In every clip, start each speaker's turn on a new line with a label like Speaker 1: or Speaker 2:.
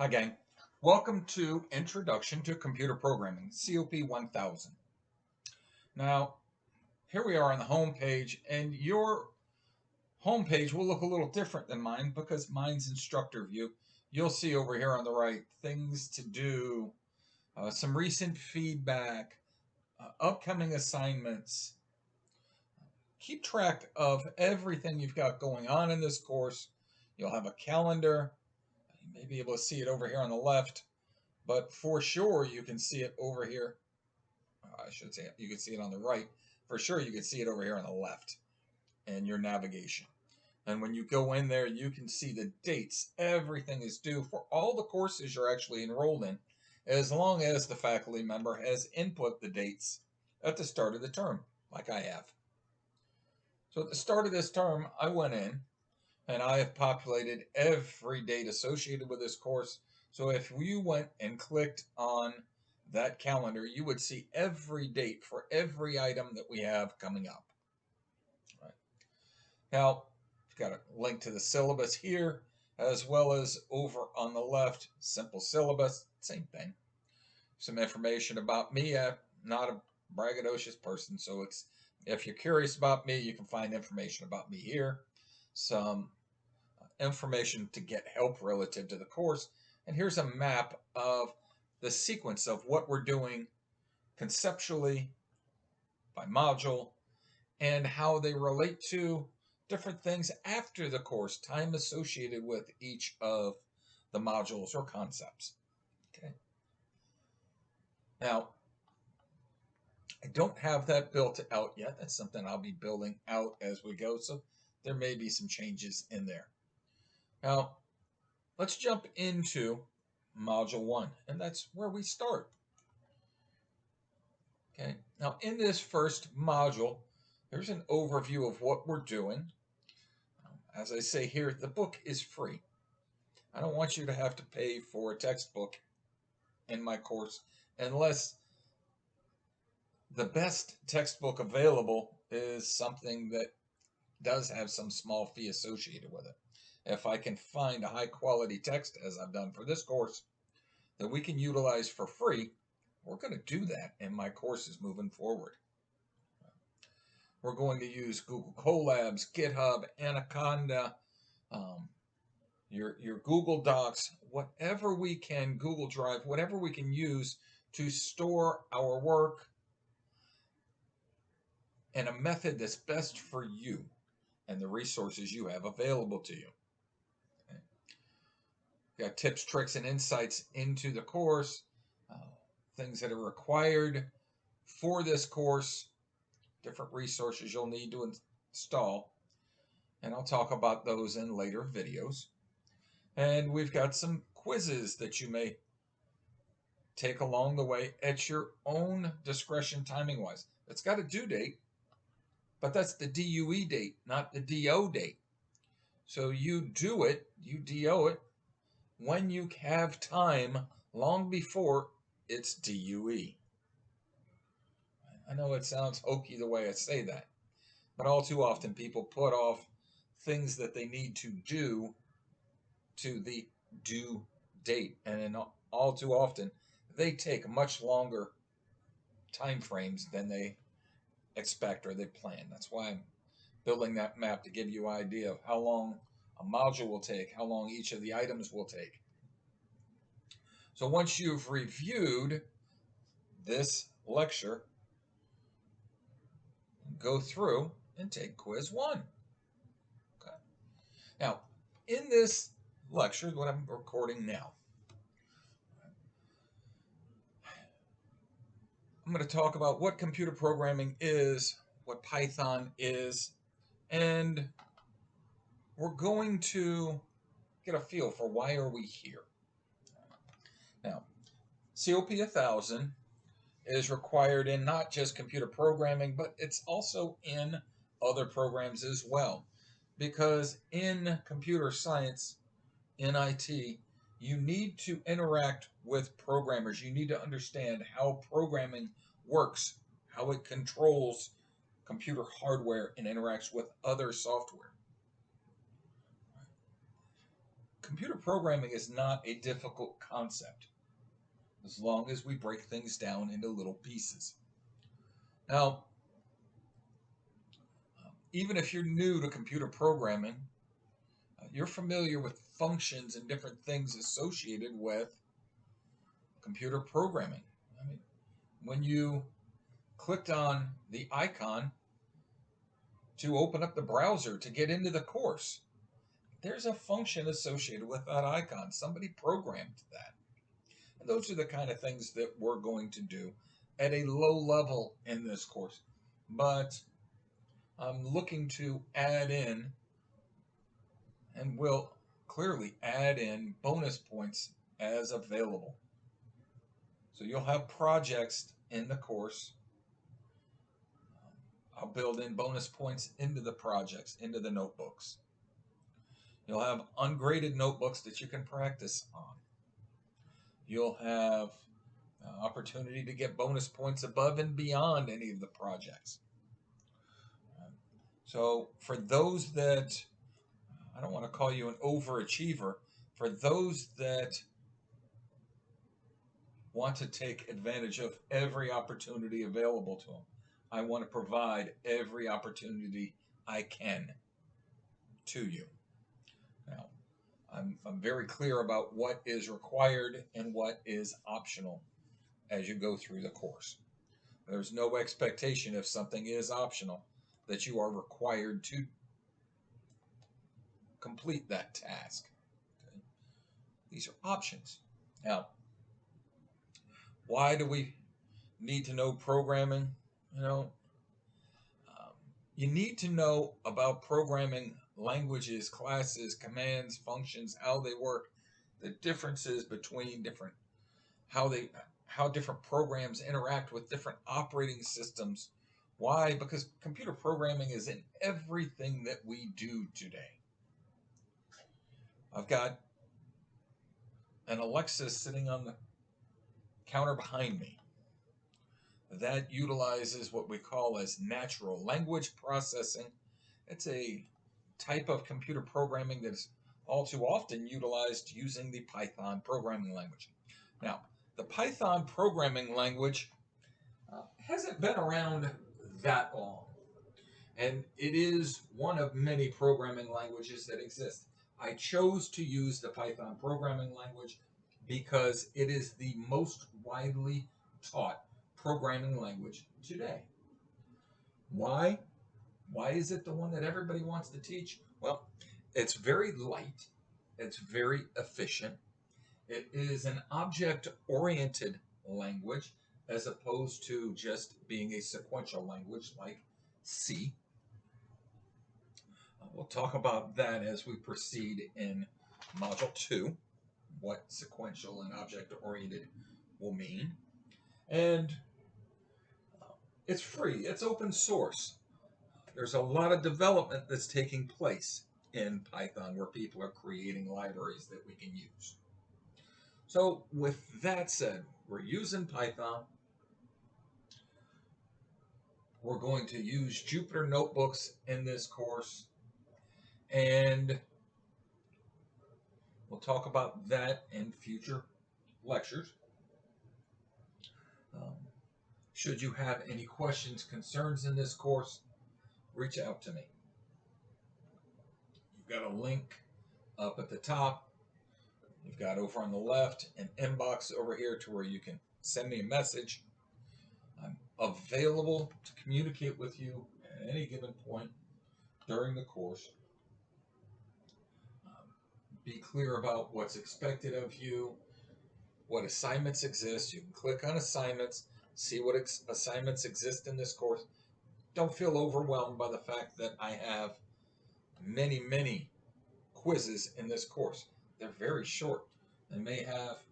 Speaker 1: Hi, gang. Welcome to Introduction to Computer Programming, COP1000. Now, here we are on the home page, and your home page will look a little different than mine because mine's instructor view. You'll see over here on the right things to do, some recent feedback, upcoming assignments. Keep track of everything you've got going on in this course. You'll have a calendar. You may be able to see it over here on the left, but for sure you can see it over here. I should say you can see it on the right. For sure, you can see it over here on the left in your navigation. And when you go in there, you can see the dates. Everything is due for all the courses you're actually enrolled in, as long as the faculty member has input the dates at the start of the term, like I have. So at the start of this term, I went in and I have populated every date associated with this course. So if you went and clicked on that calendar, you would see every date for every item that we have coming up. Right. Now, I've got a link to the syllabus here, as well as over on the left, simple syllabus, same thing. Some information about me. I'm not a braggadocious person, so if you're curious about me, you can find information about me here. Some information to get help relative to the course. And here's a map of the sequence of what we're doing conceptually by module and how they relate to different things after the course, time associated with each of the modules or concepts. Okay. Now, I don't have that built out yet. That's something I'll be building out as we go. So there may be some changes in there. Now, let's jump into Module 1, and that's where we start. Okay, now in this first module, there's an overview of what we're doing. As I say here, the book is free. I don't want you to have to pay for a textbook in my course unless the best textbook available is something that does have some small fee associated with it. If I can find a high quality text, as I've done for this course, that we can utilize for free, we're going to do that in my courses moving forward. We're going to use Google Colabs, GitHub, Anaconda, your Google Docs, whatever we can, Google Drive, whatever we can use to store our work in a method that's best for you and the resources you have available to you. Okay. Got tips, tricks, and insights into the course, things that are required for this course, different resources you'll need to install, and I'll talk about those in later videos. And we've got some quizzes that you may take along the way at your own discretion timing-wise. It's got a due date, but that's the DUE date, not the DO date. So you do it, you DO it, when you have time long before it's DUE. I know it sounds hokey the way I say that, but all too often people put off things that they need to do to the due date, and all too often they take much longer time frames than they expect or they plan. That's why I'm building that map to give you an idea of how long a module will take, how long each of the items will take. So once you've reviewed this lecture, go through and take quiz 1. Okay. Now, in this lecture, what I'm recording now, I'm going to talk about what computer programming is, what Python is, and we're going to get a feel for why are we here. Now, COP1000 is required in not just computer programming, but it's also in other programs as well. Because in computer science, in IT, you need to interact with programmers. You need to understand how programming works, how it controls computer hardware and interacts with other software. computer programming is not a difficult concept as long as we break things down into little pieces. Now, even if you're new to computer programming, you're familiar with functions and different things associated with computer programming. I mean, when you clicked on the icon to open up the browser to get into the course, there's a function associated with that icon. Somebody programmed that. And those are the kind of things that we're going to do at a low level in this course. But I'm looking to add in, and will clearly add in, bonus points as available. So you'll have projects in the course. I'll build in bonus points into the projects, into the notebooks. You'll have ungraded notebooks that you can practice on. You'll have opportunity to get bonus points above and beyond any of the projects. So for those that, I don't want to call you an overachiever, for those that want to take advantage of every opportunity available to them, I want to provide every opportunity I can to you. Now, I'm very clear about what is required and what is optional as you go through the course. There's no expectation if something is optional that you are required to complete that task. Okay? These are options. Now, why do we need to know programming? You need to know about programming languages, classes, commands, functions, how they work, the differences between how different programs interact with different operating systems. Why? Because computer programming is in everything that we do today. I've got an Alexa sitting on the counter behind me that utilizes what we call as natural language processing. It's a type of computer programming that is all too often utilized using the Python programming language. Now, the Python programming language hasn't been around that long, and it is one of many programming languages that exist. I chose to use the Python programming language because it is the most widely taught programming language today. Why? Why is it the one that everybody wants to teach? Well, it's very light. It's very efficient. It is an object-oriented language as opposed to just being a sequential language like C. We'll talk about that as we proceed in Module 2, what sequential and object-oriented will mean. And it's free. It's open source. There's a lot of development that's taking place in Python where people are creating libraries that we can use. So with that said, we're using Python. We're going to use Jupyter Notebooks in this course, and we'll talk about that in future lectures. Should you have any questions, concerns in this course, reach out to me. You've got a link up at the top. You've got over on the left an inbox over here to where you can send me a message. I'm available to communicate with you at any given point during the course. Be clear about what's expected of you, what assignments exist. You can click on assignments, see what assignments exist in this course. Don't feel overwhelmed by the fact that I have many, many quizzes in this course. They're very short. They may have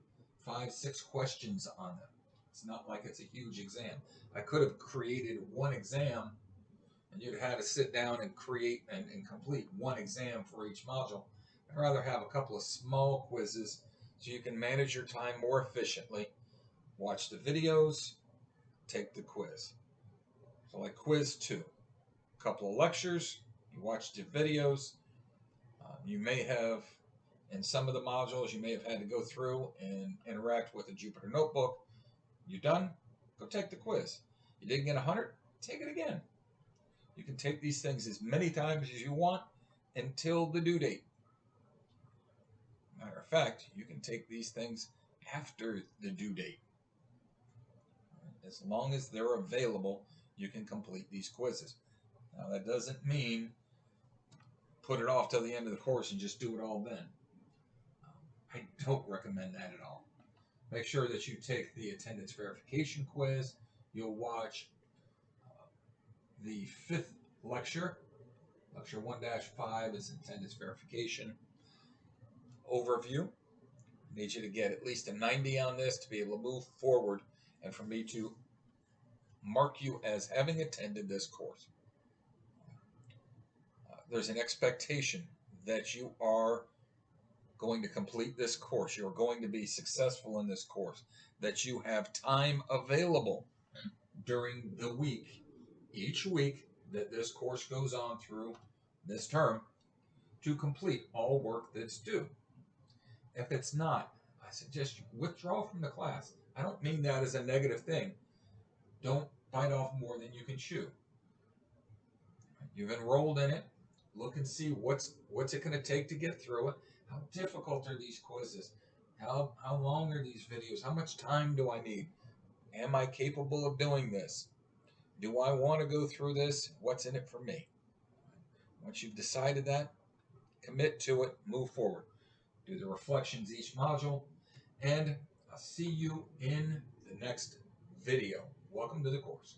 Speaker 1: 5, 6 questions on them. It's not like it's a huge exam. I could have created one exam and you'd have to sit down and create and complete one exam for each module. I'd rather have a couple of small quizzes so you can manage your time more efficiently. Watch the videos, take the quiz. So like quiz 2, a couple of lectures, you watch the videos, you may have In some of the modules, you may have had to go through and interact with a Jupyter notebook. You done? Go take the quiz. You didn't get 100? Take it again. You can take these things as many times as you want until the due date. Matter of fact, you can take these things after the due date. As long as they're available, you can complete these quizzes. Now, that doesn't mean put it off till the end of the course and just do it all then. I don't recommend that at all. Make sure that you take the attendance verification quiz. You'll watch the 5th lecture. Lecture 1-5 is attendance verification overview. I need you to get at least a 90 on this to be able to move forward and for me to mark you as having attended this course. There's an expectation that you are going to complete this course. You're going to be successful in this course, that you have time available during the week, each week that this course goes on through this term, to complete all work that's due. If it's not, I suggest you withdraw from the class. I don't mean that as a negative thing. Don't bite off more than you can chew. You've enrolled in it. Look and see what's it going to take to get through it. How difficult are these quizzes? How long are these videos? How much time do I need? Am I capable of doing this? Do I want to go through this? What's in it for me? Once you've decided that, commit to it, move forward. Do the reflections each module, and I'll see you in the next video. Welcome to the course.